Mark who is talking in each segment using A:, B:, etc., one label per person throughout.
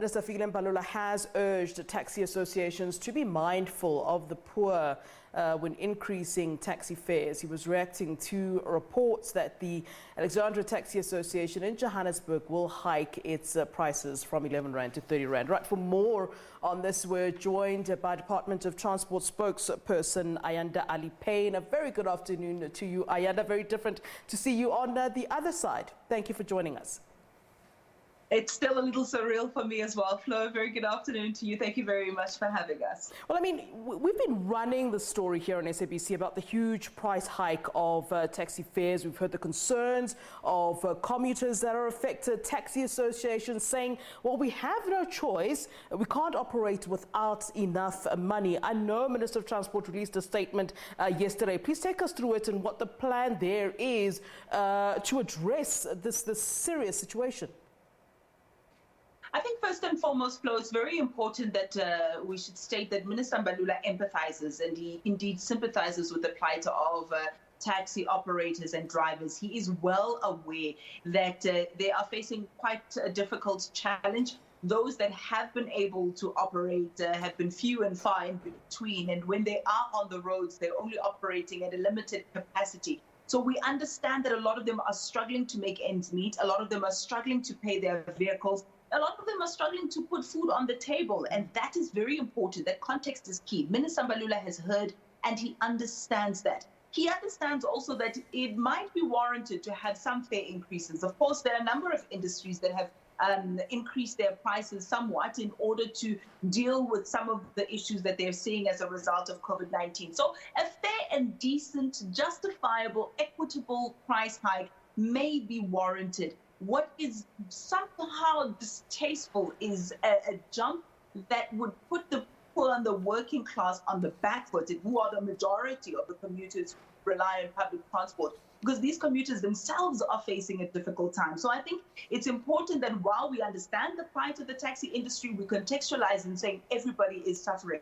A: Minister Fikile Mbalula has urged taxi associations to be mindful of the poor when increasing taxi fares. He was reacting to reports that the Alexandra Taxi Association in Johannesburg will hike its prices from 11 Rand to 30 Rand. Right, for more on this, we're joined by Department of Transport Spokesperson Ayanda Allie-Payne. A very good afternoon to you, Ayanda. Very different to see you on the other side. Thank you for joining us.
B: It's still a little surreal for me as well, Flo. Very good afternoon to you. Thank you very much for having us.
A: Well, I mean, we've been running the story here on SABC about the huge price hike of taxi fares. We've heard the concerns of commuters that are affected, taxi associations saying, well, we have no choice. We can't operate without enough money. I know Minister of Transport released a statement yesterday. Please take us through it and what the plan there is to address this serious situation.
B: I think first and foremost, Flo, it's very important that we should state that Minister Mbalula empathizes and he indeed sympathizes with the plight of taxi operators and drivers. He is well aware that they are facing quite a difficult challenge. Those that have been able to operate have been few and far in between. And when they are on the roads, they're only operating at a limited capacity. So we understand that a lot of them are struggling to make ends meet. A lot of them are struggling to pay their vehicles. A lot of them are struggling to put food on the table, and that is very important. That context is key. Minister Mbalula has heard, and he understands that. He understands also that it might be warranted to have some fare increases. Of course, there are a number of industries that have increased their prices somewhat in order to deal with some of the issues that they're seeing as a result of COVID-19. So a fair and decent, justifiable, equitable price hike may be warranted. What is somehow distasteful is a jump that would put the poor and the working class on the back foot, who are the majority of the commuters who rely on public transport, because these commuters themselves are facing a difficult time. So I think it's important that while we understand the plight of the taxi industry, we contextualize and saying everybody is suffering.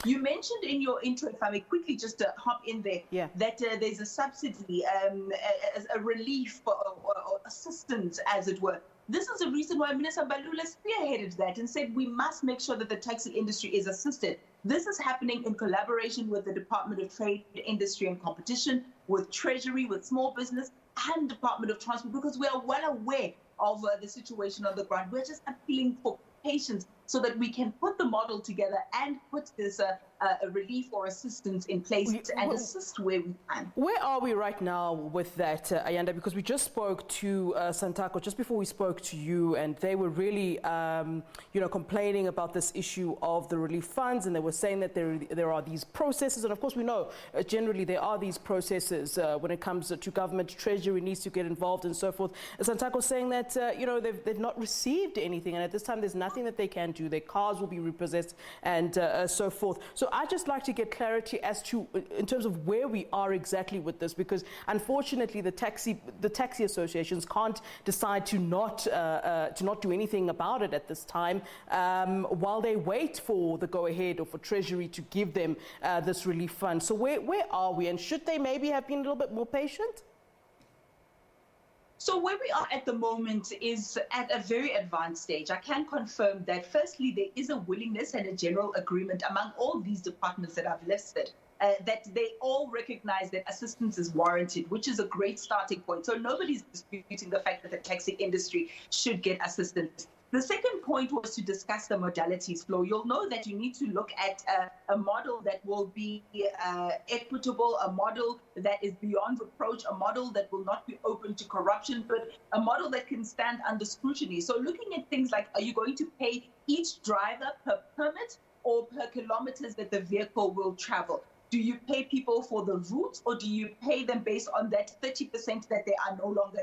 B: You mentioned in your intro, if I may quickly just hop in there, that there's a subsidy, a relief or assistance, as it were. This is the reason why Minister Mbalula spearheaded that and said we must make sure that the taxi industry is assisted. This is happening in collaboration with the Department of Trade, Industry and Competition, with Treasury, with Small Business and Department of Transport, because we are well aware of the situation on the ground. We're just appealing for patience so that we can put the model together and put this a relief or assistance in place and assist where we can.
A: Where are we right now with that, Ayanda? Because we just spoke to Santako just before we spoke to you, and they were really, complaining about this issue of the relief funds, and they were saying that there are these processes, and of course we know generally there are these processes when it comes to government. Treasury needs to get involved and so forth. Santako saying that they've not received anything, and at this time there's nothing that they can do. Their cars will be repossessed and so forth. So I'd just like to get clarity as to, in terms of where we are exactly with this, because unfortunately the taxi associations can't decide to not do anything about it at this time while they wait for the go-ahead or for Treasury to give them this relief fund. So where are we, and should they maybe have been a little bit more patient?
B: So where we are at the moment is at a very advanced stage. I can confirm that, firstly, there is a willingness and a general agreement among all these departments that I've listed that they all recognize that assistance is warranted, which is a great starting point. So nobody's disputing the fact that the taxi industry should get assistance. The second point was to discuss the modalities, Flo. You'll know that you need to look at a model that will be equitable, a model that is beyond reproach, a model that will not be open to corruption, but a model that can stand under scrutiny. So looking at things like, are you going to pay each driver per permit or per kilometers that the vehicle will travel? Do you pay people for the routes, or do you pay them based on that 30% that they are no longer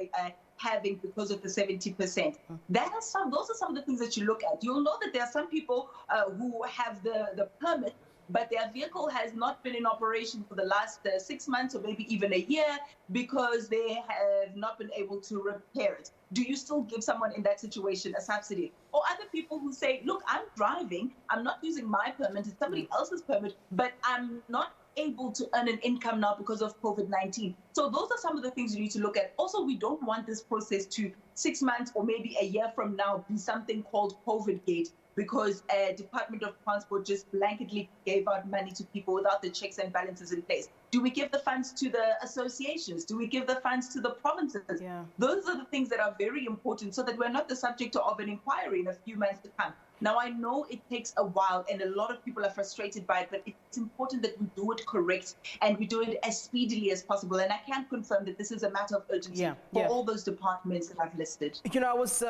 B: having because of the 70%? Those are some of the things that you look at. You'll know that there are some people who have the permit, but their vehicle has not been in operation for the last 6 months or maybe even a year because they have not been able to repair it. Do you still give someone in that situation a subsidy? Or other people who say, look, I'm driving, I'm not using my permit, it's somebody else's permit, but I'm not able to earn an income now because of COVID-19. So those are some of the things you need to look at. Also, we don't want this process to 6 months or maybe a year from now be something called COVID Gate, because Department of Transport just blanketly gave out money to people without the checks and balances in place. Do we give the funds to the associations? Do we give the funds to the provinces?
A: Yeah.
B: Those are the things that are very important so that we're not the subject of an inquiry in a few months to come. Now, I know it takes a while and a lot of people are frustrated by it, but it's important that we do it correct and we do it as speedily as possible. And I can confirm that this is a matter of urgency for all those departments that I've listed.
A: You know, I was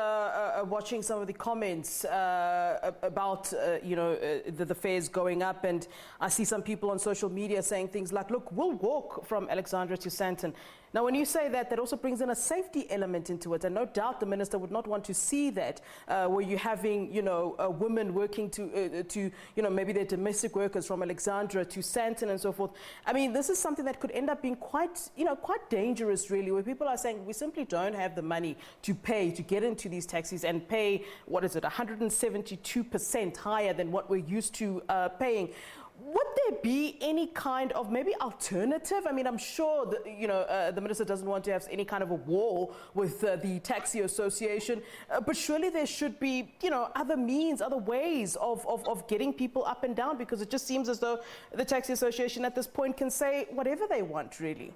A: watching some of the comments about, the fares going up, and I see some people on social media saying things like, look, we'll walk from Alexandra to Sandton. Now, when you say that, that also brings in a safety element into it. And no doubt the minister would not want to see that, where you're having, women working to maybe they're domestic workers from Alexandra to Sandton and so forth. I mean, this is something that could end up being quite dangerous, really, where people are saying we simply don't have the money to pay to get into these taxis and pay, 172% higher than what we're used to paying. Would there be any kind of maybe alternative? I mean, I'm sure that, the minister doesn't want to have any kind of a war with the Taxi Association, but surely there should be, other means, other ways of getting people up and down, because it just seems as though the Taxi Association at this point can say whatever they want, really.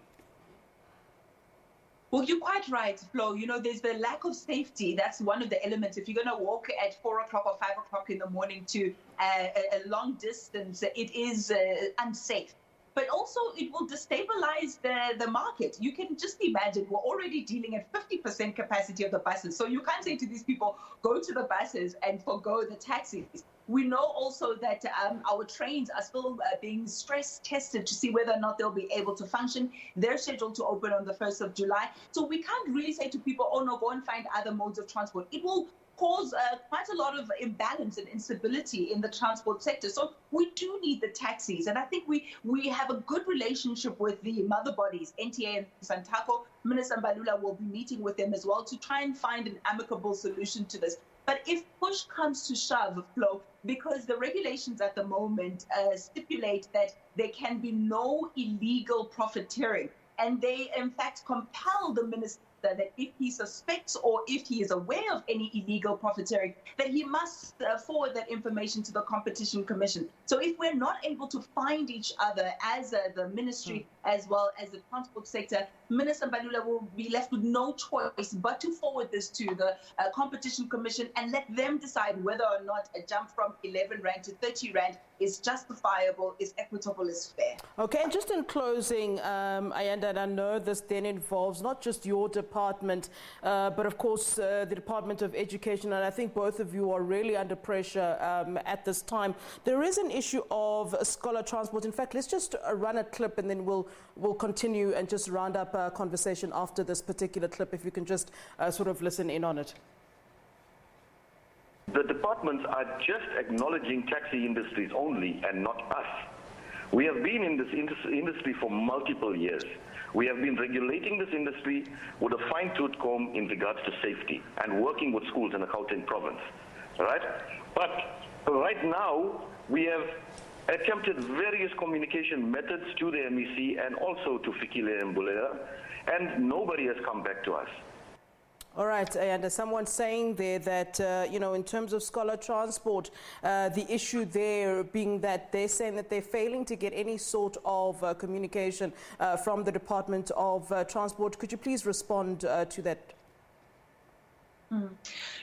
B: Well, you're quite right, Flo. There's the lack of safety. That's one of the elements. If you're going to walk at 4 o'clock or 5 o'clock in the morning to a long distance, it is unsafe. But also, it will destabilize the market. You can just imagine we're already dealing at 50% capacity of the buses. So you can't say to these people, go to the buses and forgo the taxis. We know also that our trains are still being stress tested to see whether or not they'll be able to function. They're scheduled to open on the 1st of July. So we can't really say to people, oh no, go and find other modes of transport. It will cause quite a lot of imbalance and instability in the transport sector. So we do need the taxis. And I think we have a good relationship with the mother bodies, NTA and Santaco. Minister Mbalula will be meeting with them as well to try and find an amicable solution to this. But if push comes to shove, Flo, because the regulations at the moment stipulate that there can be no illegal profiteering, and they in fact compel the minister that if he suspects or if he is aware of any illegal profiteering, that he must forward that information to the Competition Commission. So if we're not able to find each other as the ministry as well as the transport sector, Minister Mbalula will be left with no choice but to forward this to the Competition Commission and let them decide whether or not a jump from 11 Rand to 30 Rand is justifiable, is equitable, is fair.
A: Okay, and just in closing, Ayanda, and I know this then involves not just your department, but of course the Department of Education, and I think both of you are really under pressure at this time. There is an issue of scholar transport. In fact, let's just run a clip and then we'll continue and just round up our conversation after this particular clip, if you can just sort of listen in on it.
C: The departments are just acknowledging taxi industries only and not us. We have been in this industry for multiple years. We have been regulating this industry with a fine-tooth comb in regards to safety and working with schools in the Gauteng province, right? But right now, we have attempted various communication methods to the MEC and also to Fikile Mbalula, and nobody has come back to us.
A: All right, and someone's saying there that, in terms of scholar transport, the issue there being that they're saying that they're failing to get any sort of communication from the Department of Transport. Could you please respond to that?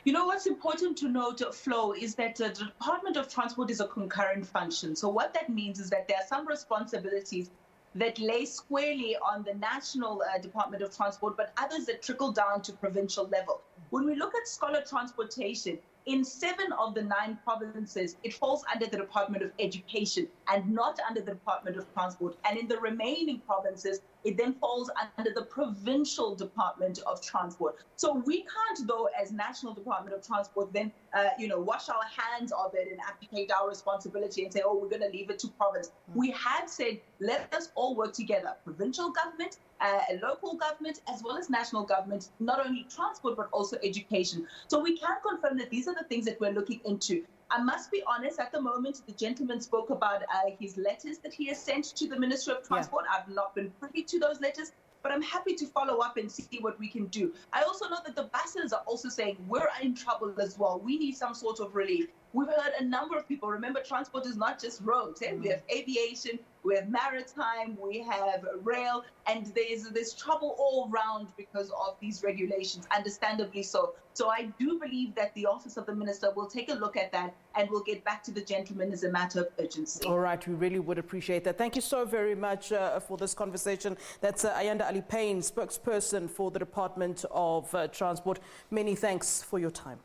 B: What's important to note, Flo, is that the Department of Transport is a concurrent function. So what that means is that there are some responsibilities that lay squarely on the National Department of Transport, but others that trickle down to provincial level. When we look at scholar transportation, in 7 of the 9 provinces, it falls under the Department of Education and not under the Department of Transport. And in the remaining provinces, it then falls under the Provincial Department of Transport. So we can't, though, as National Department of Transport, then, wash our hands of it and abdicate our responsibility and say, oh, we're going to leave it to province. We have said, let us all work together, provincial government, local government, as well as national government, not only transport, but also education. So we can confirm that these are the things that we're looking into. I must be honest, at the moment, the gentleman spoke about his letters that he has sent to the Ministry of Transport. I've not been privy to those letters, but I'm happy to follow up and see what we can do. I also know that the buses are also saying we're in trouble as well. We need some sort of relief. We've heard a number of people. Remember, transport is not just roads. We have aviation, we have maritime, we have rail, and there's trouble all around because of these regulations, understandably so. So I do believe that the Office of the Minister will take a look at that and will get back to the gentleman as a matter of urgency.
A: All right, we really would appreciate that. Thank you so very much for this conversation. That's Ayanda Allie-Payne, spokesperson for the Department of Transport. Many thanks for your time.